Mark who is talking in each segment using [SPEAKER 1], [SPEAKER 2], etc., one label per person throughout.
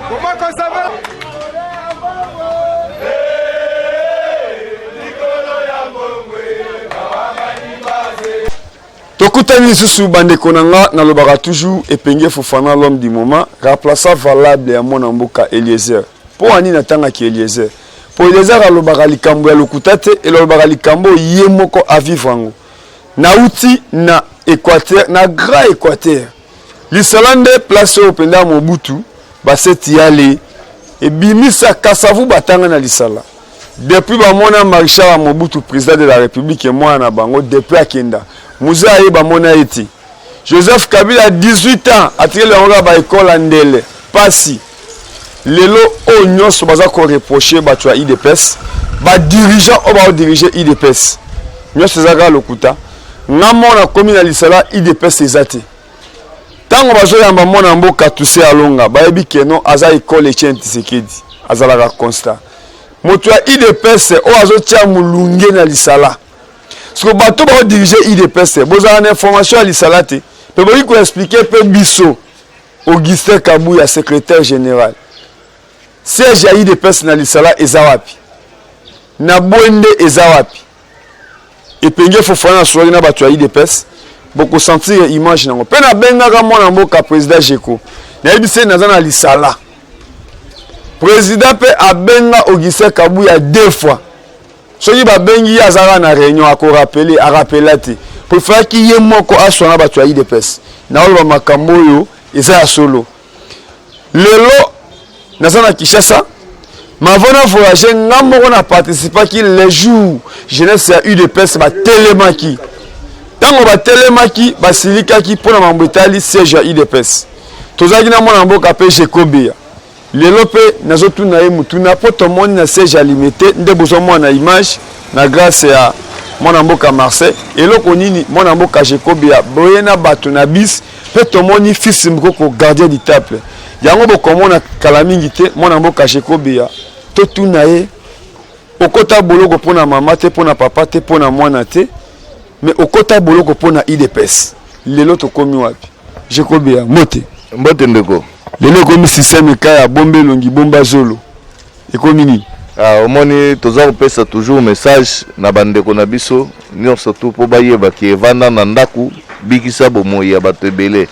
[SPEAKER 1] Comment qu'on s'appelle?
[SPEAKER 2] Tokutani susu bande konanga na lobaka toujours epenge Fofana l'homme du moment, remplaçant valable ya mwana mboka Eliezer. Po ani natanga ki Eliezer. Po Eliezer alobaka likambo ya lokutate et lobaka likambo ye moko a vivre ngo. Na uti na Équateur, na Grand Équateur. L'isalande place au penda Mobutu, baseti yale et bimisa kasavu batanga na lisala. Depuis ba mona Marshal Mobutu président de la République et moi na bango depuis akenda. Mouza Aïba Monaïti. Joseph Kabila a 18 ans, a tiré le regard à l'école Andele. Passi. Lelo Onyo Sobaza ko reproché Batua IDPS. Ba dirigeant on va diriger IDPS. Nyo Sezaga Lokuta. Namo na commune Alisala IDPS ezati. Tango bazo yamba mona mboka tuse alonga. Ba yebi keno aza école Etienne Tshisekedi. Azala ka constat. Motua IDPS o azo tia mulunge na Lisala. Ce que bateau va diriger IDPS, vous avez une information à l'Isalate. Vous pouvez expliquer peu Bisso, Augustin Kabouya, secrétaire général. Siège à IDPS na l'Isala Ezawapi. Na Boende Ezawapi. Et Penge Fofana soirée na bateau à IDPS. Beaucoup sentir image nango. Pe na benga kama na mboka président Jeko. Na ibise na zana l'Isala. Président pe a benga Augustin Kabouya 2 fois. Soki ba bengi azara na réunion a rappelé pour faire ki ye moko asona ba twa IDPS na olo makambo yo eza ya solo lelo nazana Kinshasa mavona voyager ngamoko na participer ki les jours jeunesse ya UDPS ba telemaki tango ba telemaki ba silika ki pona mambetali siège ya UDPS tozaki na mona mboka pe Jekobia lelo pe nazotu na ye mutuna po to moni na siège limité nde bozo mona image na grâce ya mona mboka Marseille eloko nini mona mboka Jekobia boyena bato na bis pe to moni fils moko gardien du temple yango bokomona kala mingi te mona mboka Jekobia to tuna ye okota boloko pona mama te pona papa te pona mwana te mais okota boloko pona IDPS lelo to komi wapi Jekobia mote
[SPEAKER 3] ndeko
[SPEAKER 2] lelo komi système kaya bombe longi bomba zolo ekomi nini
[SPEAKER 3] omoni toza kopesa toujours message na bandeko na biso nyonso tu po bayeba ki evanda na ndaku bikisa bomoi ya bato ebele.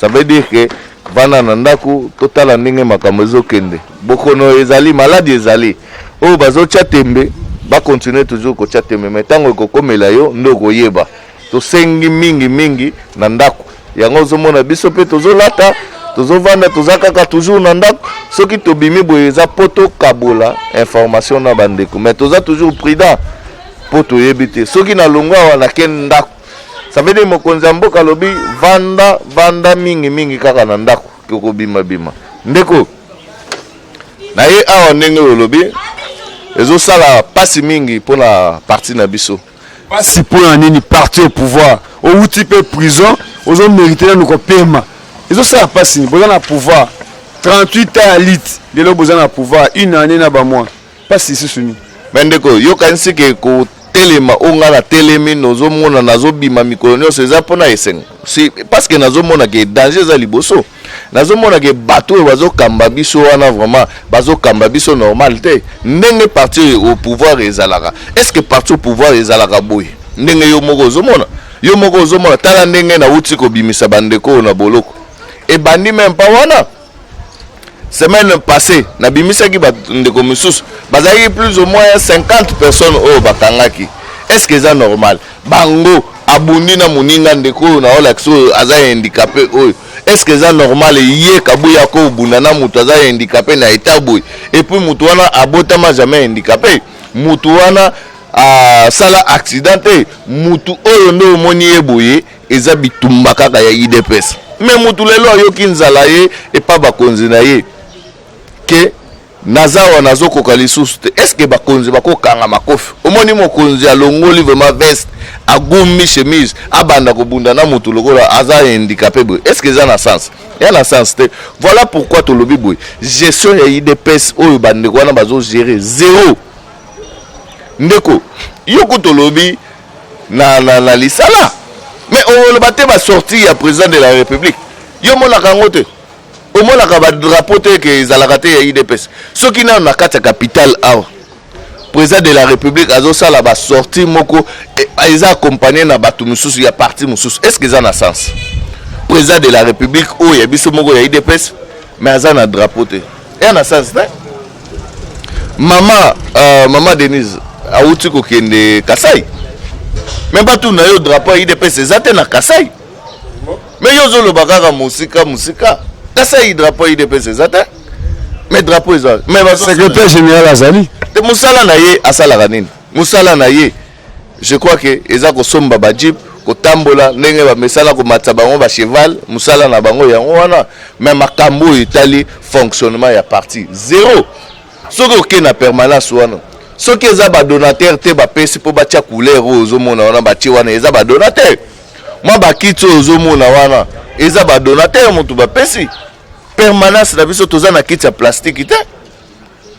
[SPEAKER 3] Ça veut dire que vanda na ndaku totala ndenge makambo ezokende bokono ezali maladi ezali oyo bazotya tembe bakontinue toujours kotya tembe mais ntango ekokomela yo nde okoyeba tosengi mingi na ndaku yango ozomona biso mpe tozolata tozovanda tozakaka toujours na ndako soki tobimi boye eza poto kabola information na bandeko mais toza toujours prudent po toyebi te soki na longwa wana ke ndako ça veut dire mokonzi ya mboka lobi vanda mingi kaka na ndako kokobima ndeko na ye awa ndenge olobi ezosala pasi mingi mpona parti na biso
[SPEAKER 2] pasi mpona nini parti au pouvoir outi pe prison ozomérite na nokopema ezosala pasi boza na pouvoir 38 ans à lit lelo boza na pouvoir une année na ba mois pasi sisuni
[SPEAKER 3] mais ndeko yokanisi ke telema onga na telemi nozomona nazobima mikolo nyonso eza mpona esengo si parce que nazomona ke danger eza liboso nazomona ke bato oyo bazokamba biso wana vraiment bazokamba biso normal te ndenge parti au pouvoir ezalaka est-ce que parti au pouvoir ezalaka boye ndenge yo moko ozomona tala ndenge na uti kobimisa bandeko na boloko ebandi même pas wana semaine passée na bimisaki bandeko misusu bazalaki plus ou moins 50 personnes oyo bakangaki est-ce que c'est normal bango abundi na moninga ndeko na olakso aza handicapé oyo est-ce que c'est normal ye kabuya ko bunda na mutu aza handicapé na état boy et puis mutu wana abotama jamais handicapé mutu wana sala accidenté mutu oyo ndo moni eboye eza bitumba kaka ya IDPS mais mutu lelo ayoki nzala ye et pas bakonzi na ye ke nazawa nazokoka lisusu te est-ce que bakonzi bakokanga makofi omoni mokonzi alongoli vraiment veste agumi chemise abanda kobunda na mutu lokola aza handicapé boy est-ce que ça na sens ya na sens te voilà pourquoi tolobi boy gestion ya IDPS oyo bandeko wana bazo gérer zéro ndeko yoko tolobi na lisala mais on le batte ba sortir ya président de la République yo mona kangote au moins la drapeau que ezalaka te ya IDPS soki na kati capitale awa président de la République azosa la ba sorti moko eza accompagné na bato mususu ya parti mususu est-ce que ça na sens président de la République o ya biso moko ya IDPS mais aza na drapeau te ya na sens te maman Denise auti ko kende Kasai même pas tout na yo drapeau ya IDPS ezate na Kasai mais yo zo lo bakaka musika Kasai drapeau IDPS ezate mais drapeau ezate mais
[SPEAKER 2] secrétaire général azali
[SPEAKER 3] te musala na ye asala nini musala na ye je crois que eza ko somba ba jeep ko tambola ndenge ba mesala ko matsa bango ba cheval musala na bango yango wana mais makambo etali fonctionnement ya parti zéro soki oke na permanence wana soki eza ba donateur te ba pesi po ba tia couleur ozomona wana ba ti wana eza ba donateur moi ba kiti ozomona wana eza ba donateur mutu ba pesi permanence na biso toza na kiti ya plastique te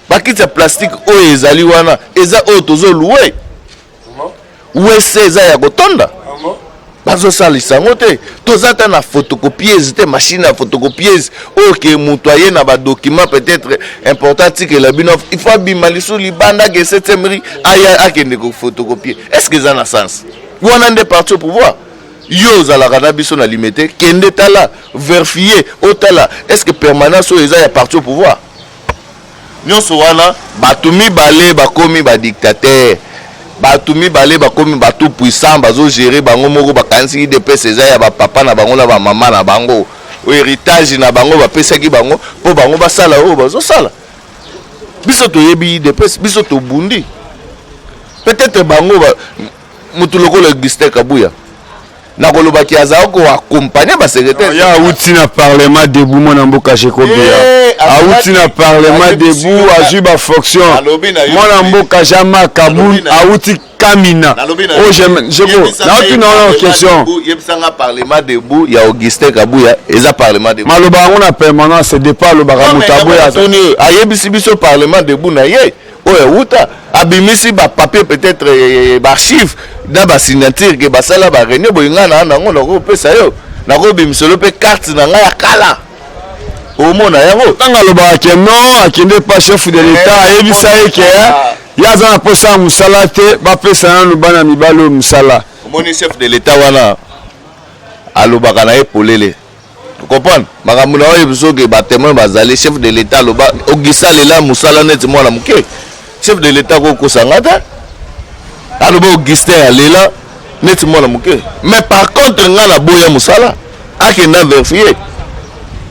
[SPEAKER 3] ba kiti ya plastique oyo ezali wana eza oyo tozo louer wese eza ya kotonda bazosalisa yango te toza ta na photocopieuse te machine ya photocopieuse oyo ke mutu aye na badocument peut-être important tikela bino il faut abima lisu libanda ke 7e ri aya akende ko photocopier est-ce que ça na sens wana nde parti au pouvoir yo zalaka na biso na limité kende tala vérifier otala est-ce que permanence oyo eza ya parti au pouvoir nyonso wana bato mibale bakomi badictateur bato mibale bakomi bato puissant bazo gérer bango moko bakanisi IDPS eza ya bapapa na bango na bamama na bango héritage na bango bapesaki bango mpo bango basala oyo bazosala biso toyebi IDPS biso tobundi peut-être bango mutu lokola Augustin Kabuya nakolobaki azala ko accompagner ba secrétaire
[SPEAKER 2] ya outi na parlement debout mona mboka Jekobia outi na parlement debout azu ba fonction mona mboka Jama Kabul outi Kamina oh je na aucune question
[SPEAKER 3] yebisanga parlement debout ya Augustin Kabuya eza parlement debout
[SPEAKER 2] maloba ngona permanence départ lo baka mutaboya
[SPEAKER 3] ayebisi biso parlement debout na ye oyo uta abimisi ba papier peut-être ba chiffre na ba signature ke basala ba réunion boyingana nango na ko pesa yo na ko bimisolo pe carte na nga ya kala omona yango
[SPEAKER 2] tanga loba ke non akende pas chef de l'état ayebisa yeke yaza na posa musala te ba pesa na lubana mibalo musala
[SPEAKER 3] omoni chef de l'état wana alobaka na epolele tu comprends makambo na oyo biso ke ba témoin bazali chef de l'état loba ogisa lela musala neti mwana muke chef de l'état ko kosangata aloba Augustin alela neti mwana muke mais par contre nga na boya musala akenda vérifier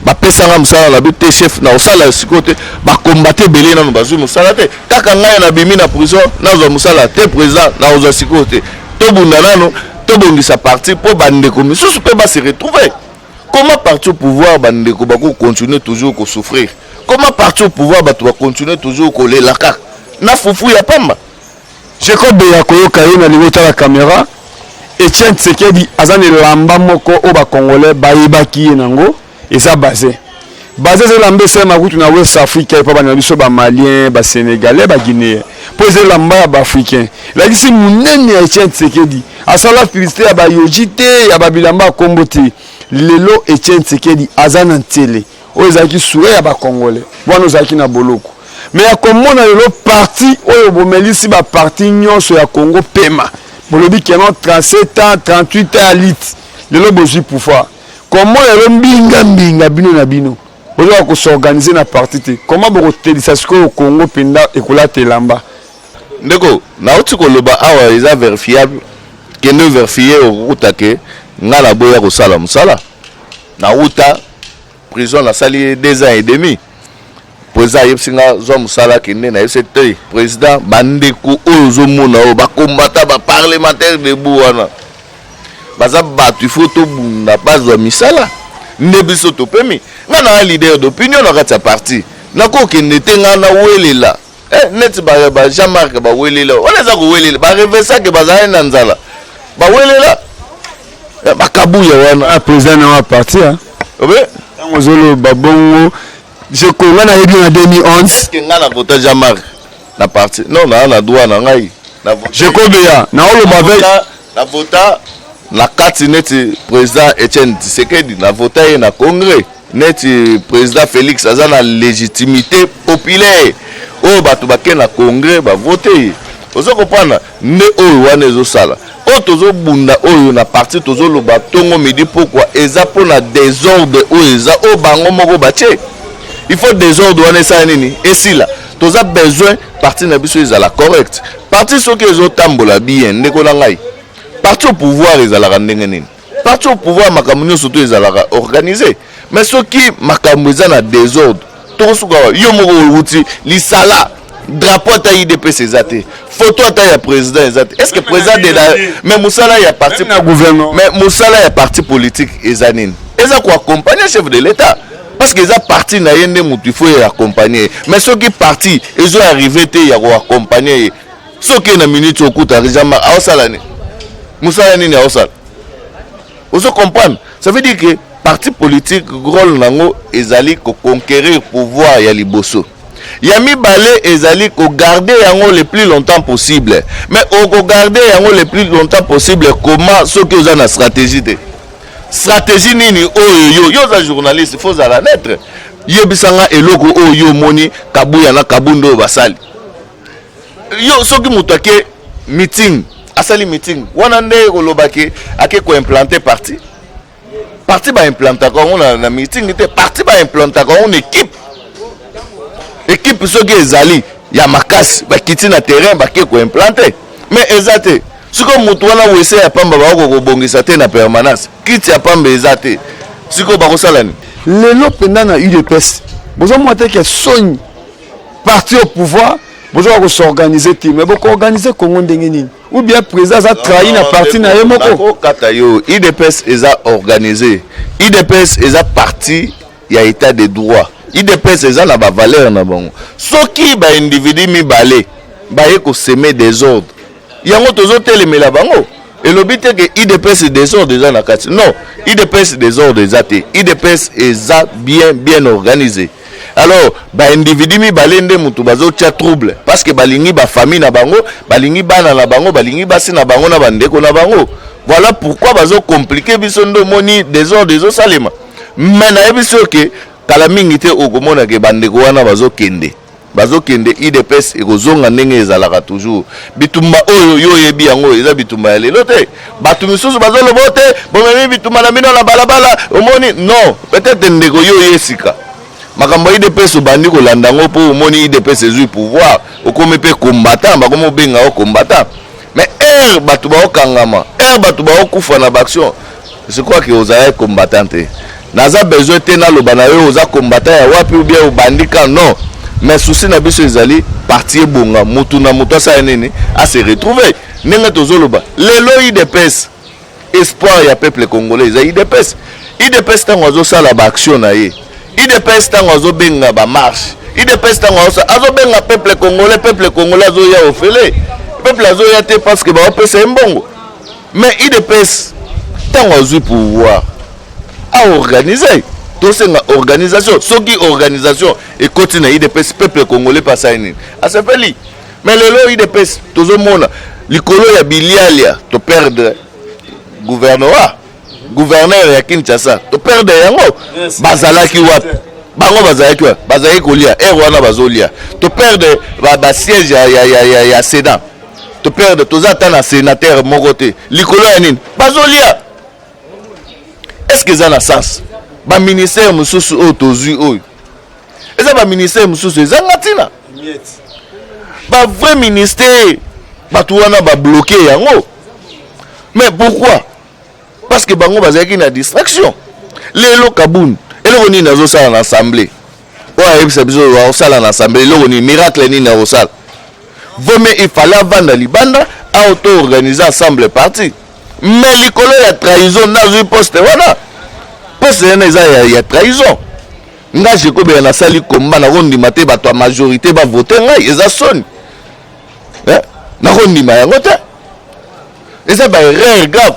[SPEAKER 3] bapesanga musala na bite chef na osala sikote bakombate belé nanu bazwi musala te kaka ngai na bimi na prison nazwa musala te président na ozwa sikote tobunda nanu tobongisa parti po bandeko misusu pe ba se retrouver comment parti au pouvoir bandeko bako continuer toujours ko souffrir comment parti au pouvoir bato ba continuer toujours ko lela kaka na fufu ya pamba
[SPEAKER 2] Jacob ya koyoka ye na libota la caméra Etienne Tshisekedi azane lamba moko o ba congolais bayebaki ye nango eza basé basé la mbese makutu na West Africa pa bana biso ba Malien, ba Sénégalais, ba Guinéen. Posé la mba ba Africain. La kisi munene ya Etienne Tshisekedi. Asala Filisté ya ba Yojite, ya ba bilamba Kombote. Lelo Etienne Tshisekedi azana ntele. Oyo zaki soué ya ba Congolais. Wana zaki na boloko. Mais ya komona lelo parti oyo bomelisi ba parti nyonso ya Congo pema. Bolobi kenon 37 ans, 38 ans à lit. Lelo boji pouvoir. Comment lelo mbinga bino na bino. Vous allez s'organiser na parti te. Comment vous telisa au Congo penda ekola telamba.
[SPEAKER 3] Ndeko, na uti koloba awa eza verifiable. Kende vérifier au ke ngala boya ko sala musala. Na uta prison la sali 2 ans et demi. Président yepsinga zo musala kende na secteur président bandeko ozo mona o ba combattant ba parlementaire de Bouana. Baza batu photo na base de misala. Nebiso to pemi. Nga na leader d'opinion na kati ya parti. Nako kende tenga na welela. Net ba Jean-Marc ba welela. Wala za ko welela ba reversa ke baza na nzala. Ba welela. Ba kabuya wana
[SPEAKER 2] président na parti hein.
[SPEAKER 3] Obe
[SPEAKER 2] tango zolo babongo je connais na yebi en 2011
[SPEAKER 3] ke nga na vota Jean-Marc na parti. Non na droit na ngai. Na vota.
[SPEAKER 2] Je kobeya na olo bavel
[SPEAKER 3] na vota la carte neti président Etienne Tshisekedi na voté na congrès neti président Félix aza na légitimité populaire o batu baké na congrès ba voter ozo comprendre ne oyo wana ezo sala o tozo bunda oyo na parti tozo loba tongo midi pourquoi eza pona désordre oyo eza o bango moko batie il faut désordre wana esa nini esila toza besoin parti na biso ezala correct parti soki ezo tambola bien ndeko na ngai parti au pouvoir ezalaka ndenge nini parti au pouvoir makambo nyonso to ezalaka organisé mais soki makambo eza na désordre tokosuka yo moko outi lisala drapeau ata IDPS eza te photo ata ya président eza te est-ce que président de la mais musala ya parti
[SPEAKER 2] na gouvernement
[SPEAKER 3] mais musala ya parti politique eza nini eza ko accompagner chef de l'état parce que eza parti na yende mutu faut y accompagner mais soki parti ezo arriver te ya ko accompagner soki na minute okuta Jean-Marc aosala ni Moussa nini aosala. Vous comprenez? Ça veut dire que parti politique rôle nango ezali ko conquérir pouvoir ya liboso. Yami balé ezali ko garder yango le plus longtemps possible. Mais on ko garder yango le plus longtemps possible comment ce que vous avez na stratégie te. Stratégie nini oyo yo za journaliste faut la naître. Yebisanga eloko oyo moni kabuya na kabundo basali. Yo soki mutake meeting asali meeting wana nde kolobaki ake ko implanter parti ba implanter ko na meeting te parti ba implanter ko une équipe soki ezali ya makasi ba kiti na terrain ba ke ko implanter mais ezate siko mutu wana wese ya pamba ba ko bongisa te na permanence kiti ya pamba ezate siko ba ko salani
[SPEAKER 2] lelo penda na UDPS bozo mote ke sogne parti au pouvoir bozo ko s'organiser te mais boko organiser Congo ndenge nini ou bien président a trahi na parti na yemoko
[SPEAKER 3] kata yo IDPS eza organisé IDPS eza parti ya état de droit IDPS eza na ba valeur na bango soki ba individu mibale ba ye ko semer des ordres yango tozo telemela bango elobi te ke IDPS désordre eza na kati non IDPS désordre eza te IDPS eza bien organisé. Alors ba individu mi balende mutu bazo tia trouble parce que balingi ba famille na bango balingi bana na bango balingi basi na bango na bandeko na bango voilà pourquoi bazo compliquer biso ndo moni désordre deso salema mais na biso ke kala mingi te okomona ke bandeko wana bazo kende IDPS ekozonga ndenge ezalaka toujours bitumba oyo yo yebi yango eza bitumba ya lelo te batu misusu bazo lobote bomemi bitumba na mino na balabala omoni non peut-être ndeko yo yesika makambo IDPS obandi kolanda ngo po omoni IDPS ezui pouvoir okomi pe combattant bakomo benga o combattant mais batu ba okangama batu ba okufa na baction je crois que oza combattant te naza besoin te na loba na yo oza combattant ya wapi ou bien obandika non mais souci na biso ezali parti bonga mutu na mutu sa nini a se retrouver ndenge tozoloba lelo IDPS espoir ya peuple congolais za IDPS tango azosala ba action na ye IDPS tango azobenga ba marche IDPS tango azobenga peuple congolais azoya ofele peuple azoya te parce que ba opesa mbongo mais IDPS tango azui pouvoir a organiser tosenga organisation soki organisation ekoti na IDPS peuple congolais pasaini asepeli mais lelo IDPS tozomona likolo ya bilialia to perdre gouverneur ya Kinshasa to perdre yango bazalaki wapi bango bazalaki wapi bazalaki kolia wana bazolia to perdre ba siège ya Sénat to perdre tozata na sénateur moko te likolo ya nini bazolia. Est-ce que ça na sens ba ministère mususu o tozui oyo eza ba ministère mususu eza ngatina ba vrai ministère batu wana ba bloquer yango mais pourquoi parce que bango bazaki na distraction lelo kabun eloko nini nazo sala na assemblée oya ebisa biso wa sala na assemblée eloko ni miracle nini na osala vome il fallait vendre libanda a auto organiser ensemble parti mais likolo ya trahison nazo poste wana poste ena eza ya trahison nga jekobe na sali komba na kondima te bato majorité ba voter ngai eza soni na kondima yango te eza ba erreur grave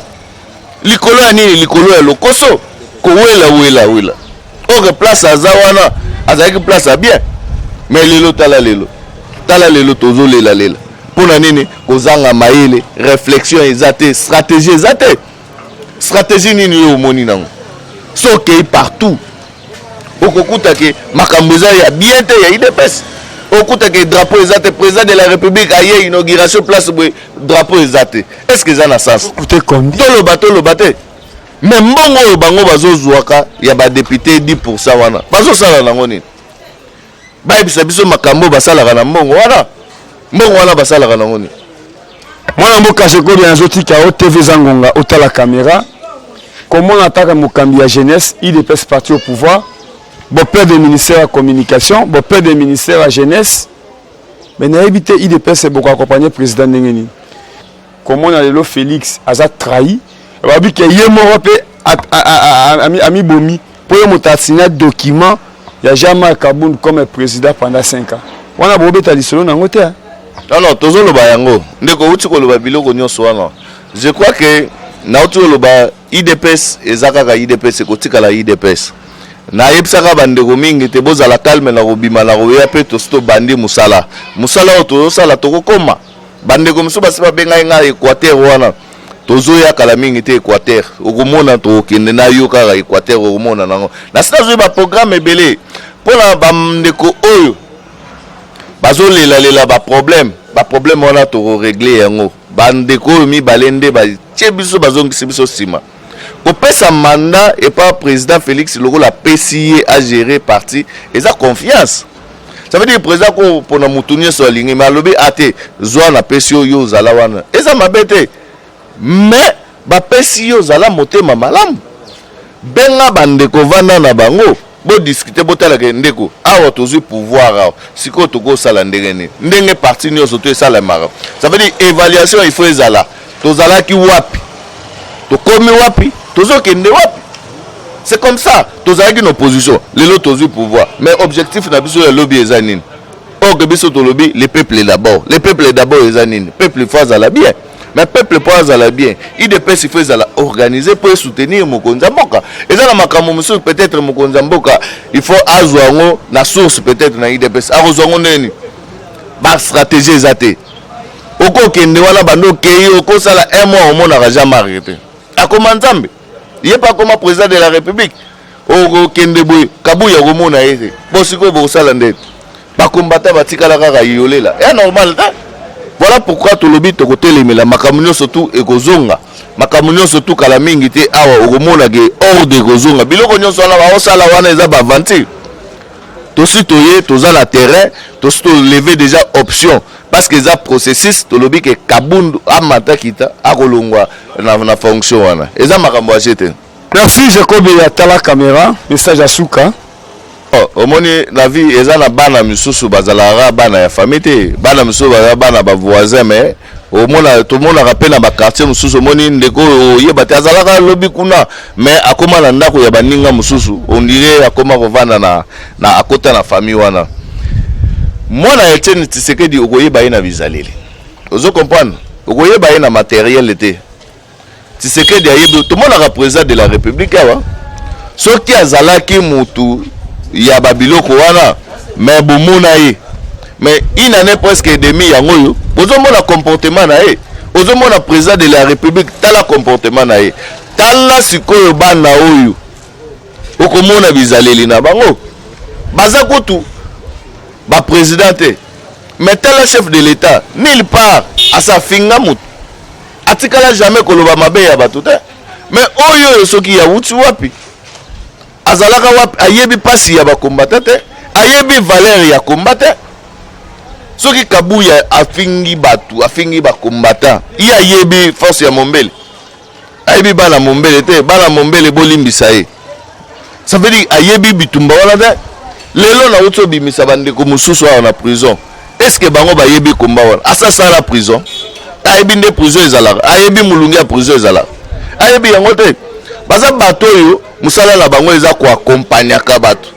[SPEAKER 3] likolo ya nini likolo ya lokoso kowela oke place aza wana azalaki place a bien mais lelo tala lelo tozolela mpona nini kozanga mayele réflexion eza te stratégie eza te stratégie nini yo omoni nango sokei partout okokutake makambo eza ya bien te ya IDPS okutake drapeau eza te président de la république aye inauguration place boye drapeau eza te est-ce que eza na sens toloba te mais mbongo oyo bango bazozwaka ya badepute 10% wana bazosala nango nini bayebisa biso makambo basalaka na mbongo wana basalaka nango nini
[SPEAKER 2] mwana mboka Jekobe azotika o TV Zangonga otala caméra comment attaque mokambi ya jeunesse IDPS parti au pouvoir bon père du ministère de la communication bon père du ministère de la jeunesse mais na évité IDPS beaucoup accompagner président ndengeni comment on a le Félix aza trahi babi ke ye moko pe ami bomi pour yo motatsina document ya Jean-Marc Kabund comme président pendant 5 ans wana bobeta lisolo nango te
[SPEAKER 3] non tozoloba yango ndeko uti koloba biloko nyonso wana je crois que na uti koloba IDPS ezakaka IDPS kotikala IDPS na yebisaka bandeko mingi te bozala calme na kobima na koya pe tosto bandi musala oyo tozosala tokokoma bandeko mosusu basi babengai nga Équateur wana tozoyakala mingi te Équateur okomona tokende na yo kaka Équateur okomona nango na sina zoyeba programme ebele mpona bandeko oyo bazolela baproblème wana tokoregle yango bandeko oyo mibale nde batie biso bazongisi biso nsima kopesa mandat et pas président Félix lokola PCA a géré parti et ça confiance ça veut dire président ko pona mutunye so alingi malobi ate zwa na PCO yo zala wana eza mabete mais ba PCO zala motema malamu benga bandeko vanda na bango bo discuter botala ke ndeko awa tozui pouvoir awa siko toko sala ndenge parti nyo soto sala mara ça veut dire évaluation il faut ezala tozala ki wapi to komi wapi tozokende wapi c'est comme ça tozalaki une opposition lelo tozui pouvoir mais objectif na biso ya lobby eza nini que biso to lobby le peuple d'abord eza nini peuple faut azala bien mais peuple pour azala bien IDPS il faut azala organiser pour soutenir mokonza mboka eza na makambo musu peut-être mokonza mboka il faut azwango na source peut-être na IDPS azwango neni ba stratégie ezate okokende wana bando kei okosala un mois omona jamais arrêté akoma nzambe il pas comme président de la République au kende boy kabuya komona ete bosiko bosala ndete ba combattant batikala kaka yolela et normal ta voilà pourquoi to lobi to kotelemela makambo surtout ekozonga makambo surtout kala mingi te awa okomona ke hors de kozonga biloko nyonso wana ba osala wana eza ba avantage to sitoye to za la terrain to sto lever déjà option parce que ça processus to lobi ke Kabund amata kita akolongwa na fonction wana eza makambo achete.
[SPEAKER 2] Merci Jacob ya tala caméra message à Souka.
[SPEAKER 3] Omoni na vie eza na bana misusu bazalaka bana ya famille te bana misusu bazala bana ba voisin mais omona to mona rappel na ba quartier misusu omoni ndeko yeba te azalaka lobi kuna mais akoma na ndako ya baninga misusu on dirait akoma kovanda na akota na famille wana mwana Etienne Tshisekedi okoyeba ina bizaleli ozo comprendre okoyeba ina matériel te Tshisekedi ayebi to mona président de la République awa soki azalaki mutu ya babiloko wana mais bomona ye mais une année presque et demi yango yo bozomona comportement na ye ozomona président de la république tala comportement na ye tala sikoyo bana oyo okomona bizaleli na bango baza kutu ba président te mais tala chef de l'état nulle part asafinga mutu atikala jamais koloba mabe ya bato te mais oyo soki ya wuti wapi azalaka wapi ayebi pasi ya bakombata te ayebi valeur ya kombata soki Kabuya afingi batu afingi bakombata iya ayebi force ya Mombele ayebi bana Mombele te bana Mombele bolimbisa ye ça veut dire ayebi bitumba wana te lelo na uto bimisa bandeko mususu na prison est-ce que bango bayebi komba wana asa la prison ayebi nde prison ezalaka ayebi mulungi ya prison ezalaka ayebi yango te baza bato oyo musala na bango eza ko accompagnaka bato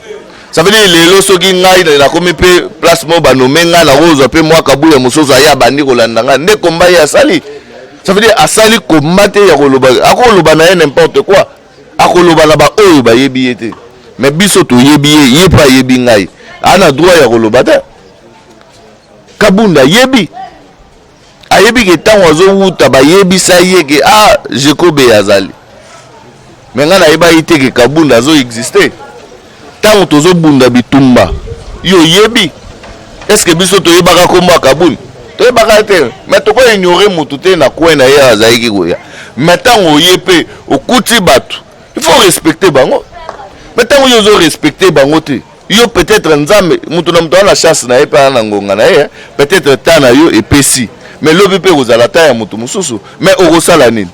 [SPEAKER 3] ça veut dire lelo soki ngai na komi pe place mo banome nga na rozo pe moi Kabuya mususu aya bandi kolanda nga nde komba ya asali ça veut dire asali komate ya koloba akoloba na ye n'importe quoi akoloba na ba oyo bayebi ete mais biso to yebi ye pa yebi ngai ana droit ya koloba te Kabunda yebi ayebi ke tango zo wuta bayebi sa ye ke Jacob yazali mais nga na yeba ite ke Kabunda zo exister tango tozo bunda bitumba yo yebi est-ce que biso to yebaka komba Kabunda to yebaka te mais to ko ignorer mutu te na ko na ye azaiki koya mais tango yepe okuti batu il faut respecter bango mais tango yo zo respecter bango te yo peut-être nzambe mutu na mutu na chance na ye pa na ngonga na ye peut-être tana yo epesi mais lobi pe kozala ta ya mutu mususu mais okosala nini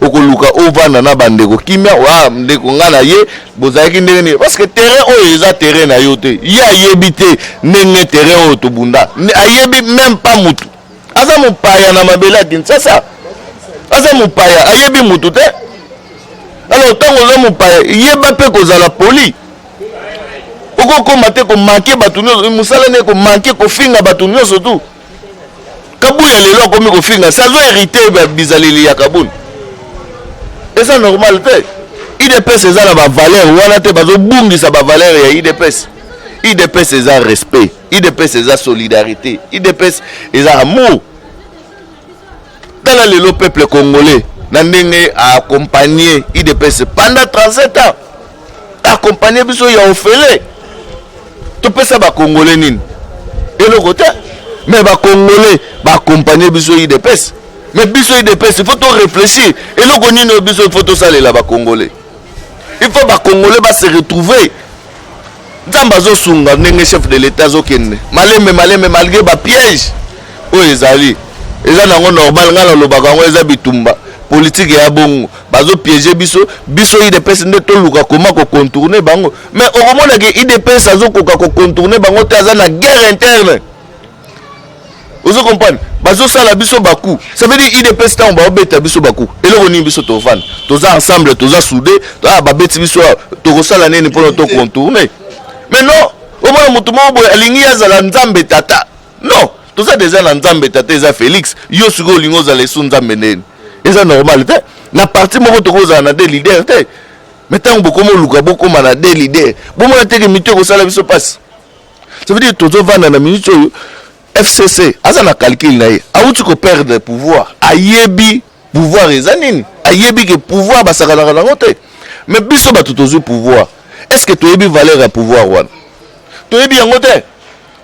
[SPEAKER 3] okoluka ovanda na bandeko kimia wa ndeko nga na ye bozalaki ndenge nini parce que terrain oyo eza terrain na yo te ye ayebi te ndenge terrain oyo tobunda ayebi même pas mutu aza mopaya na mabele ya Kinshasa aza mopaya ayebi mutu te alors ntango oza mopaya yeba mpe kozala poli okokoma te komanke bato nyonso mosala nde komanke kofinga bato nyonso tu Kabuya lelo akomi kofinga sazo hérité bizaleli ya Kabunda eza normal te IDPS eza na bavaleur wana te bazobungisa bavaleur ya IDPS eza respect IDPS eza solidarité IDPS eza amour tala lelo peuple congolais na ndenge accompagner IDPS pendant 37 ans accompagner biso ya ofele topesa ba congolais nini eloko te mais ba congolais ba accompagner biso IDPS mais biso IDPS il faut to réfléchir eloko nini biso il faut to salela ba congolais il faut ba congolais ba se retrouver nzamba zo sunga ndenge chef de l'état zo kende maleme malgré ba piège o ezali eza nango normal ngala lobaka ngo eza bitumba politique ya bongo bazo piéger biso IDPS nde to luka comment ko contourner bango mais okomona ke IDPS azo koka ko contourner bango te aza na guerre interne vous comprenez bazo sala biso baku ça veut dire IDPS ta on ba obeta biso baku eloko ni biso to fan toza ensemble toza soudé ba beti biso to ko sala nene pour to contourner mais non au moins mutu mo boy alingi azala nzambe tata non toza déjà na nzambe tata eza Félix yo siko lingo za lesu nzambe nene eza normal te na parti moko to koza na des leaders te mais tant bokomo luka bokoma na des leaders bomona te ke mito ko sala biso passe ça veut dire tozo vanda na minute FCC aza na calcul na ye auti ko perdre pouvoir ayebi pouvoir eza nini ayebi ke pouvoir basakana na ngote mais biso ba tozo pouvoir est-ce que toyebi valeur ya pouvoir wana toyebi yango te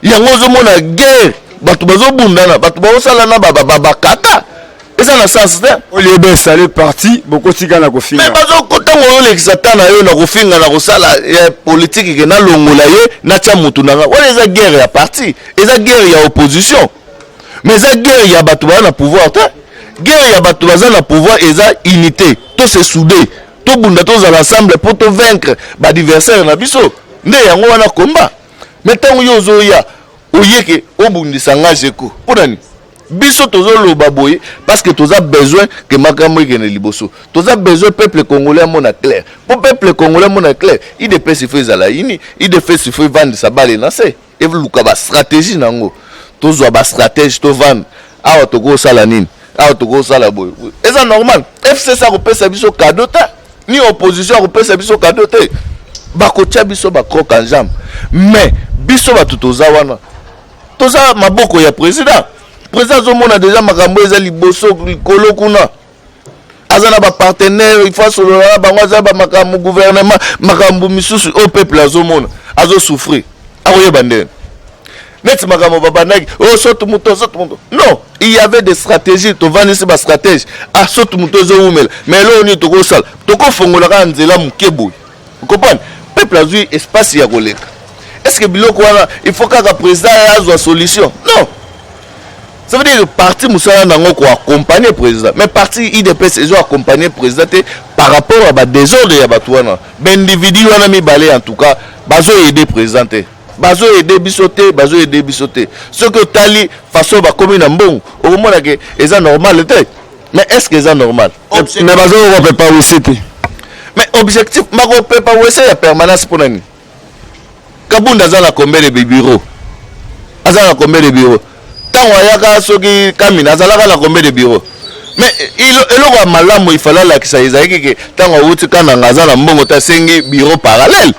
[SPEAKER 3] yango zo mona guerre batu bazo bundana batu bazo sala na bakata eza na sens te
[SPEAKER 2] oliebe sale parti boko tika na kofinga
[SPEAKER 3] mais bazo kotango yo l'exata na yo na kofinga na kosala politique ke na longola ye na tia mutu nanga wala eza guerre ya parti eza guerre ya opposition mais eza guerre ya batu ba na pouvoir te guerre ya batu baza na pouvoir eza unité to se souder to bunda to za ensemble pour to vaincre ba adversaire na biso nde yango wana komba mais tango yo zo ya oyeke obundisa nga jeko ponani biso tozo loba boye parce que toza besoin que makambo ikene liboso toza besoin peuple congolais mona clair pour peuple congolais mona clair IDPS fait la ini IDPS fait vendre sa balle na se et luka ba stratégie nango tozo ba stratégie to vendre awa to go sala nini awa to go sala boye eza normal FC ça ko pesa biso cadeau ta ni opposition akopesa biso cadeau te bakotia biso bakroke en jambe mais biso bato toza wana toza maboko ya président azomona déjà makambo eza liboso likolo kuna aza na bapartenaire il faut solola na bango aza bamakambo gouvernement makambo misusu au peuple azomona azosouffrir akoyeba ndeni neti makambo babandaki soto moto non il y avait des stratégies tovandisi bastratégie soto moto ezowumela mais eloo nini tokosala tokofongolaka nzela moke boye okopane peuple azwi espace ya koleka est-ce que biloko wana il faut kaka président azwa solution non. Ça veut dire que le parti Moussala n'a pas accompagné le président. Mais le parti IDPS a accompagné le président par rapport à la désordre de Yabatouana. Les individus ont mis balai en tout cas. Ils ont aidé le président. Ils ont aidé Bissoté. Ils ont aidé Bissoté. Ce que Tali, façon de commune en bon, au moment où c'est normal. Mais est-ce que c'est normal?
[SPEAKER 2] Mais ils ne peuvent pas aussi.
[SPEAKER 3] Mais objectif, ils ne peuvent pas aussi la permanence pour nous. Kabunda a combien de bureaux? Azala combien de bureaux? Tant wayaka soki kamina azalaka na combien de bureaux mais eloko ya malamu ifala lakisa ezalaki ke ntango awuti kana ngaza na mbongo ta sengi bureau parallèle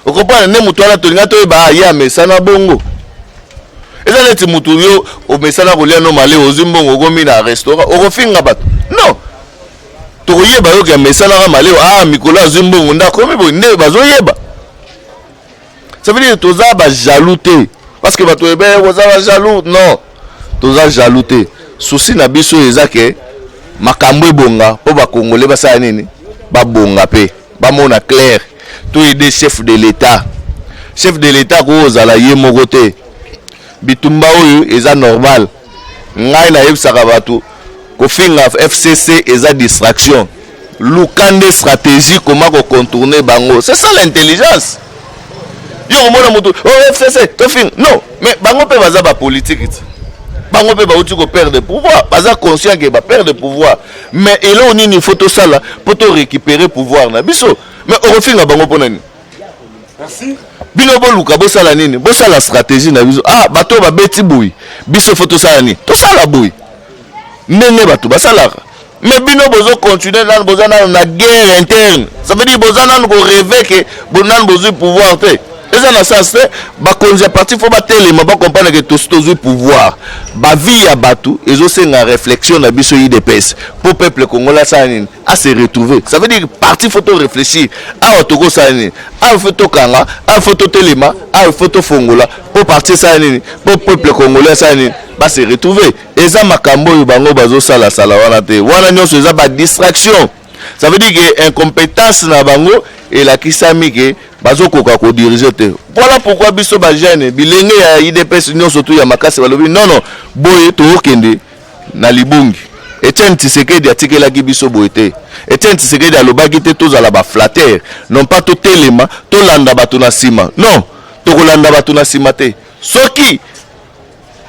[SPEAKER 3] okopana ne mutu wana tolinga toyeba ye amesana bongo eza neti mutu yo omesana kolia no male ozwi mbongo okomi na restaurant okofinga bato non tokoyeba yoki amesanaka male mikolo azwi mbongo ndakomi boye nde bazoyeba ça veut dire toza bajaloux te parce que bato ebe kozala jaloux non toza jaloux te souci na biso eza ke makambo ebonga po bakongole basala nini babonga pe bamona clair to aider chef de l'état kozala ye moko te bitumba oyo eza normal ngai nayebisaka bato kofinga FCC eza distraction lukande stratégie comment contourner bango c'est ça l'intelligence. Yo mona mutu FCC to fin non mais bango pe baza ba politique bango pe ba uti ko perdre pouvoir baza conscient que ba perdre pouvoir mais elo nini faut to sala pour to récupérer pouvoir na biso mais on refinga bango pona ni merci bino bo luka bo sala nini bo sala stratégie na biso bato ba beti boui biso faut to sala ni to sala boui nene bato ba sala mais bino bozo continuer nan boza na guerre interne ça veut dire boza nan ko rêver que bonan bozo pouvoir te. Eza na sens te bakonzi ya parti faut batelema bakomprendre que tozwi pouvoir bavi ya bato ezosenga réflexion na biso IDPS pour peuple congolais ça nini à se retrouver ça veut dire parti faut réfléchir awa tokosala nini awa faut tokanga awa faut totelema awa faut tofongola pour parti ça nini pour peuple congolais ça nini ba se retrouver eza makambo oyo bango bazosala sala wana te wana nyonso eza ba distraction ça veut dire que incompétence na bango elakisami ke bazokoka ko diriger te. Voilà pourquoi biso ba jeune bilenge ya IDPS nyonso tu ya makasi balobi non boye to okende na libungi Etienne Tshisekedi atikelaki biso boye te. Etienne Tshisekedi alobaki te tozala ba flatteur non pas to telema to landa bato na sima non to kolanda bato na sima te soki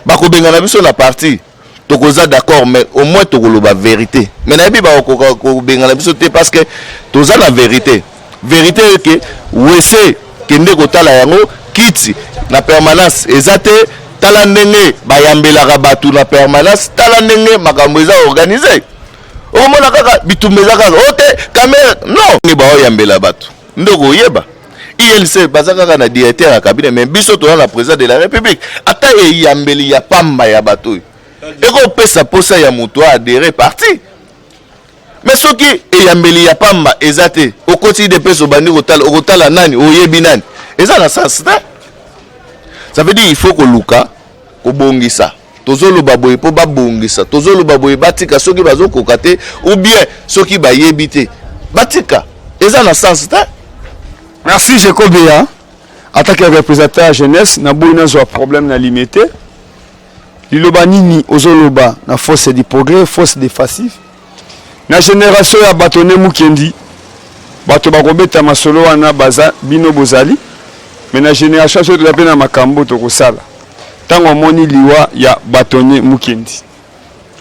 [SPEAKER 3] bakobenga na biso na parti tokoza d'accord mais au moins tokoloba vérité mais na bi ba ko benga na biso te parce que toza la vérité que wese kende kotala yango kiti na permanence ezate tala ndenge bayambelaka bato na permanence tala ndenge makambo eza organisé omona kaka bitumbeza kaka ote kamera non ni baoyambela bato ndoko yeba ILC baza kaka na directeur ya cabinet mais biso to na président de la république ata eyambeli ya pamba ya bato eko pesa posa ya moto adhérer parti. Mais ce qui est yambeli ya pamba ezate au côté des peso bandi kotala nani oyebi nani eza na sens ça veut dire il faut que luka ko bongisa tozolo baboye po babongisa tozolo baboye batika soki bazokoka te ou bien soki bayebi te batika eza na sens
[SPEAKER 2] merci Jekobea attaque représentant la jeunesse na boina zo problème na limité liloba nini ozoloba na force du progrès force des passifs na génération ya batone mukendi bato bakobeta masolo wana baza bino bozali mais na génération so to na makambo to kosala tango moni liwa ya batone mukendi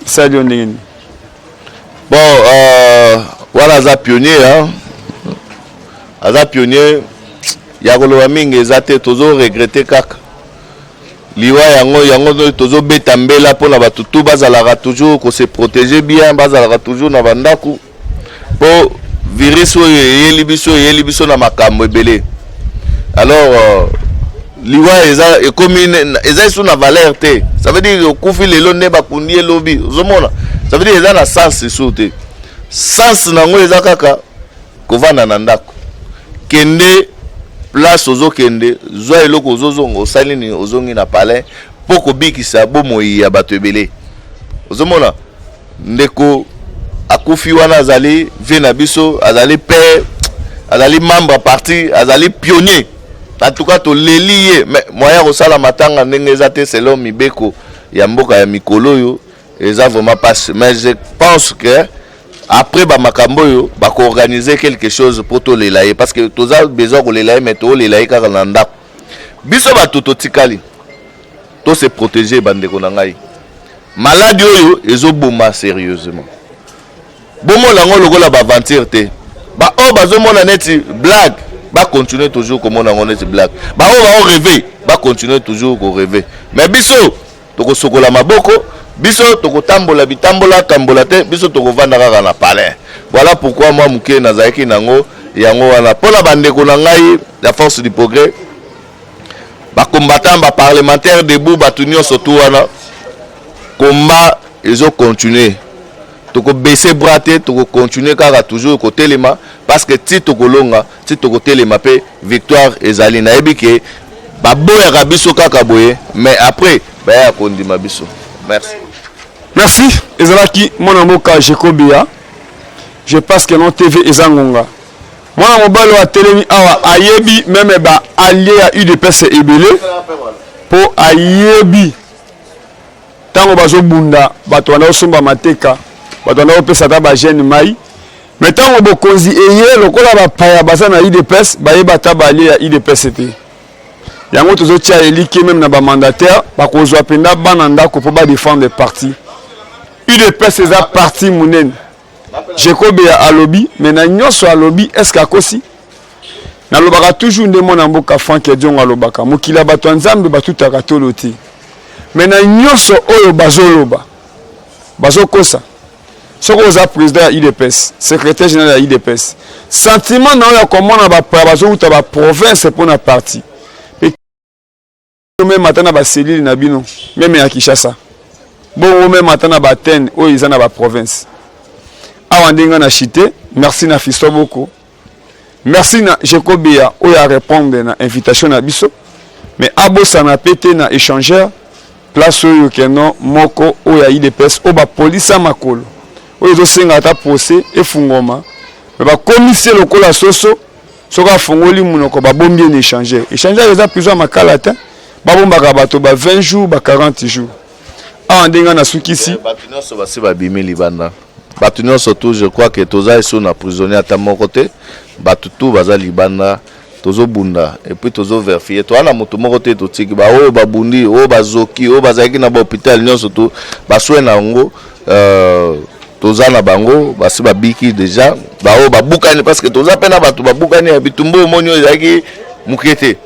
[SPEAKER 2] sali ondengeni
[SPEAKER 3] bon wala za pionnier aza pionnier ya koloba mingi ezate tozo regretter kaka liwa yango tozo beta mbela pona bato tu bazalaka toujours ko se protéger bien bazalaka toujours na bandaku po virus oyo yeli biso na makambo ebele. Alors liwa eza commune eza sous na valeur te. Ça veut dire okufi lelo ne bakundi elobi. Ozomona. Ça veut dire eza na sens sauté. Sens nango eza kaka kovanda na ndako. Kende place ozo kende zwa eloko ozozongo salini ozongi na palais poko bikisa bomoi ya bato ebele. Ozomona ndeko akufi wana azali vie na biso azali père azali membre parti azali pionnier. En tout cas to leliye moya ko sala matanga ndenge ezate selon mibeko ya mboka ya mikolo yo eza vraiment passe. Mais je pense que après ba makambo yo ba ko organiser quelque chose pour to lelaye parce que toza besoin ko lelaye mais to lelaye kaka na ndako biso ba toto tikali to se protéger bandeko na ngai maladie oyo ezoboma sérieusement bomo lango lokola ba aventure te ba o bazomona neti blague ba continuer toujours comme on a neti blague ba o ba rêver ba continuer toujours ko rêver mais biso to ko sokola maboko biso tokotambola bitambola tambola te biso tokovanda kaka na palais. Voilà pourquoi moi muke nazaki nango yango wana pona bandeko na ngai la force du progrès ba combattant ba parlementaire debout batunio surtout wana combat ezo continuer toko baisser bras te toko continuer kaka toujours ko telema parce que ti tokolonga ti toko telema pe victoire ezali na ebike ba boya ka biso kaka boye mais après ba ya kondima biso. Merci.
[SPEAKER 2] Merci. Ezalaki mon mboka Jekobia. Je pense que non TV ezangonga. Mwana mobalo wa telemi awa ayebi même ba allié à UDPS ebele po ayebi tango bazo bunda bato wana osomba mateka bato wana opesa ta ba jeune mai mais tango bokonzi eye lokola ba paya baza na UDPS bayeba ta ba allié à UDPS te. Yango tozo tia eliki même na ba mandataire bakozwa penda bana ndako po ba défendre le parti. UDPS eza parti munene. Jekobia alobi mais na nyonso alobi est-ce qu'akosi na lobaka toujours nde mona mboka Frank Ediongo alobaka mokila bato nzambe batutaka toloti mais na nyonso oyo bazoloba bazokosa soko oza président ya UDPS secrétaire général ya UDPS sentiment na oyo komona ba bazouta ba province pour na parti et même matana ba cellule na bino même ya Kinshasa bon même matana ba ten oyo izana ba province. Awandenga na chité, merci na Fisto Boko. Merci na Jekobia oya répondre na invitation na biso. Mais abosa na pété na échangeur place oyo keno moko oya IDPS oba police makolo. Oyo zo senga ta procès efungoma. Mais ba commissaire lokola soso soka fungoli munoko ba bombi en échangeur. Échangeur eza plusieurs makalata. Ba bomba ka bato ba 20 jours ba 40 jours. Awandenga na sukisi.
[SPEAKER 3] Batino so basi ba bimi libanda. Batunion surtout je crois que toza iso na prisonnier à mon côté batutu baza libanda tozo bunda et puis tozo vérifier to ana moto moko te to tiki ba o babundi o bazoki o bazaki na ba hôpital nyon surtout ba soena ngo toza na bango basi ba biki déjà ba o ba bukani parce que toza pena batu ba bukani ya bitumbo monyo ezaki mukete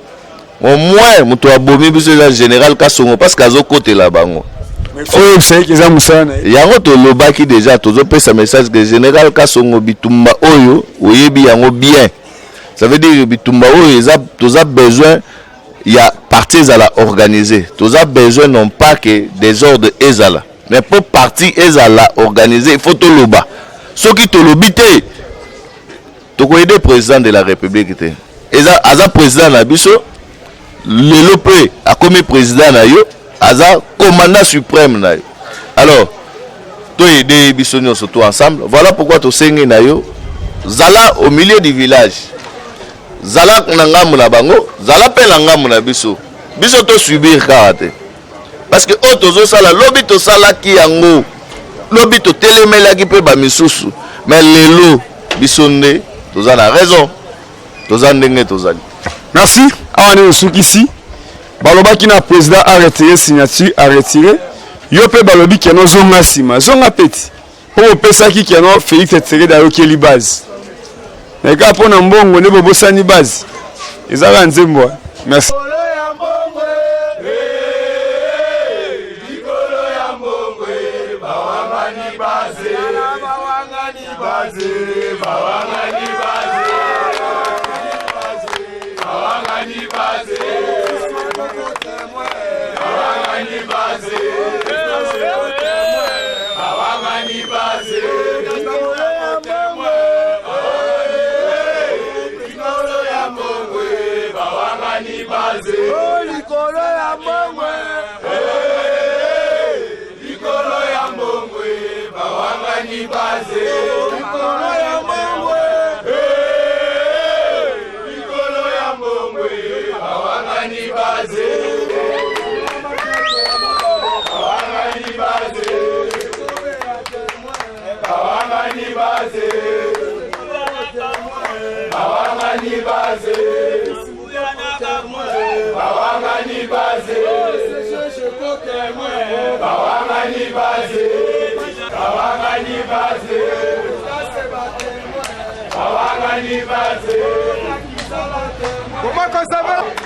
[SPEAKER 3] au moins moto abomi biso la général Kasongo parce que azo côté la bango.
[SPEAKER 2] Oh, c'est que ça musana.
[SPEAKER 3] Yango to lobaki déjà tozo pesa message que général Kasongo bitumba oyo oyebi yango bien. Ça veut dire bitumba oyo toza besoin ya parti za la organiser. Toza besoin non pas que des ordres ezala, mais pour parti ezala organiser, il faut to loba. Ceux qui to lobité to ko aider président de la République te. Aza président na biso lelo pe a comme président na yo Aza commandant suprême na yo. Alors to aider bisonyo surtout ensemble. Voilà pourquoi to sengi na yo zala au milieu du village. Zala na ngamu na bango, zala pe na ngamu na biso. Biso to subir karte. Parce que o tozo sala lobi to sala ki yango. Lobi to telemela ki pe ba misusu. Mais lelo bisonde toza na raison. Toza ndenge tozali.
[SPEAKER 2] Merci. Awane sukisi. Baloba ki na président a retiré signature a retiré yo pe balobi ki no zonga sima zonga peti po pesa ki no Félix Tshisekedi da yo ki li base na ka pona mbongo ne bobosa ni base ezala nzembo. Merci.
[SPEAKER 1] Comment ça va?